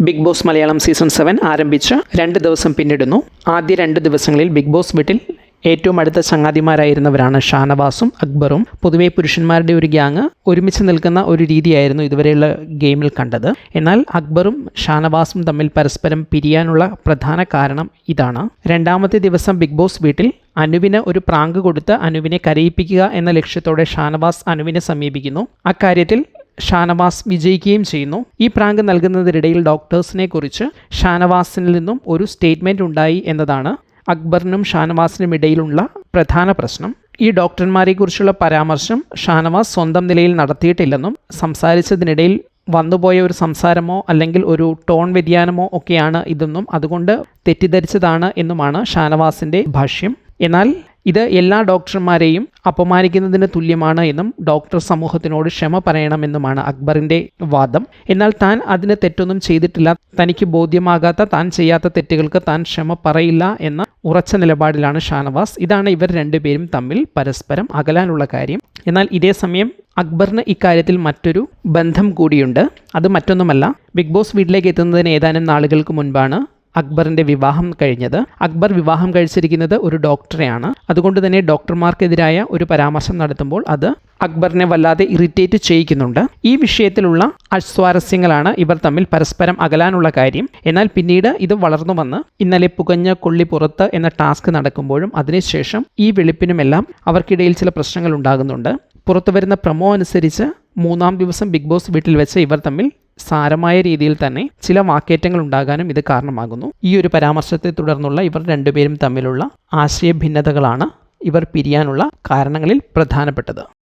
Big boss Malayalam season 7 ആരംഭിച്ച് 2 ദിവസം പിന്നിടുന്നു. ആദ്യ 2 ദിവസങ്ങളിൽ ബിഗ് ബോസ് വീട്ടിൽ ഏറ്റവും അടുത്ത ചങ്ങാതിമാരായിരുന്നവരാണ് ഷാനവാസും അക്ബറും. പൊതുവെ പുരുഷന്മാരുടെ ഒരു ഗ്യാങ് ഒരുമിച്ച് നിൽക്കുന്ന ഒരു രീതിയായിരുന്നു ഇതുവരെയുള്ള ഗെയിമിൽ കണ്ടത്. എന്നാൽ അക്ബറും ഷാനവാസും തമ്മിൽ പരസ്പരം പിരിയാനുള്ള പ്രധാന കാരണം ഇതാണ്. 2ാമത്തെ ദിവസം ബിഗ് ബോസ് വീട്ടിൽ അനുവിന് ഒരു പ്രാങ്ക് കൊടുത്ത് അനുവിനെ കരയിപ്പിക്കുക എന്ന ലക്ഷ്യത്തോടെ ഷാനവാസ് അനുവിനെ സമീപിക്കുന്നു. അക്കാര്യത്തിൽ ഷാനവാസ് വിജയിക്കുകയും ചെയ്യുന്നു. ഈ പ്രാങ്ക് നൽകുന്നതിനിടയിൽ ഡോക്ടേഴ്സിനെ കുറിച്ച് ഷാനവാസിൽ നിന്നും ഒരു സ്റ്റേറ്റ്മെൻറ്റ് ഉണ്ടായി എന്നതാണ് അക്ബറിനും ഷാനവാസിനും ഇടയിലുള്ള പ്രധാന പ്രശ്നം. ഈ ഡോക്ടർമാരെക്കുറിച്ചുള്ള പരാമർശം ഷാനവാസ് സ്വന്തം നിലയിൽ നടത്തിയിട്ടില്ലെന്നും സംസാരിച്ചതിനിടയിൽ വന്നുപോയ ഒരു സംസാരമോ അല്ലെങ്കിൽ ഒരു ടോൺ വ്യതിയാനമോ ഒക്കെയാണ് ഇതെന്നും അതുകൊണ്ട് തെറ്റിദ്ധരിച്ചതാണ് എന്നുമാണ് ഷാനവാസിൻ്റെ ഭാഷ്യം. എന്നാൽ ഇത് എല്ലാ ഡോക്ടർമാരെയും അപമാനിക്കുന്നതിന് തുല്യമാണ് എന്നും ഡോക്ടർ സമൂഹത്തിനോട് ക്ഷമ പറയണമെന്നുമാണ് അക്ബറിൻ്റെ വാദം. എന്നാൽ താൻ അതിന് തെറ്റൊന്നും ചെയ്തിട്ടില്ല, തനിക്ക് ബോധ്യമാകാത്ത താൻ ചെയ്യാത്ത തെറ്റുകൾക്ക് താൻ ക്ഷമ പറയില്ല എന്ന ഉറച്ച നിലപാടിലാണ് ഷാനവാസ്. ഇതാണ് ഇവർ രണ്ടുപേരും തമ്മിൽ പരസ്പരം അകലാനുള്ള കാര്യം. എന്നാൽ ഇതേ സമയം അക്ബറിന് ഇക്കാര്യത്തിൽ മറ്റൊരു ബന്ധം കൂടിയുണ്ട്. അത് മറ്റൊന്നുമല്ല, ബിഗ് ബോസ് വീട്ടിലേക്ക് എത്തുന്നതിന് ഏതാനും നാളുകൾക്ക് മുൻപാണ് അക്ബറിൻ്റെ വിവാഹം കഴിഞ്ഞത്. അക്ബർ വിവാഹം കഴിച്ചിരിക്കുന്നത് ഒരു ഡോക്ടറെയാണ്. അതുകൊണ്ട് തന്നെ ഡോക്ടർമാർക്കെതിരായ ഒരു പരാമർശം നടത്തുമ്പോൾ അത് അക്ബറിനെ വല്ലാതെ ഇറിറ്റേറ്റ് ചെയ്യിക്കുന്നുണ്ട്. ഈ വിഷയത്തിലുള്ള അസ്വാരസ്യങ്ങളാണ് ഇവർ തമ്മിൽ പരസ്പരം അകലാനുള്ള കാര്യം. എന്നാൽ പിന്നീട് ഇത് വളർന്നു വന്ന് ഇന്നലെ പുകഞ്ഞ കൊള്ളി പുറത്ത് എന്ന ടാസ്ക് നടക്കുമ്പോഴും അതിനുശേഷം ഈ വെളുപ്പിനുമെല്ലാം അവർക്കിടയിൽ ചില പ്രശ്നങ്ങൾ ഉണ്ടാകുന്നുണ്ട്. പുറത്തു വരുന്ന പ്രൊമോ അനുസരിച്ച് 3ാം ദിവസം ബിഗ് ബോസ് വീട്ടിൽ വെച്ച് ഇവർ തമ്മിൽ സാരമായ രീതിയിൽ തന്നെ ചില വാക്കേറ്റങ്ങൾ ഉണ്ടാകാനും ഇത് കാരണമാകുന്നു. ഈ ഒരു പരാമർശത്തെ തുടർന്നുള്ള ഇവർ രണ്ടുപേരും തമ്മിലുള്ള ആശയഭിന്നതകളാണ് ഇവർ പിരിയാനുള്ള കാരണങ്ങളിൽ പ്രധാനപ്പെട്ടത്.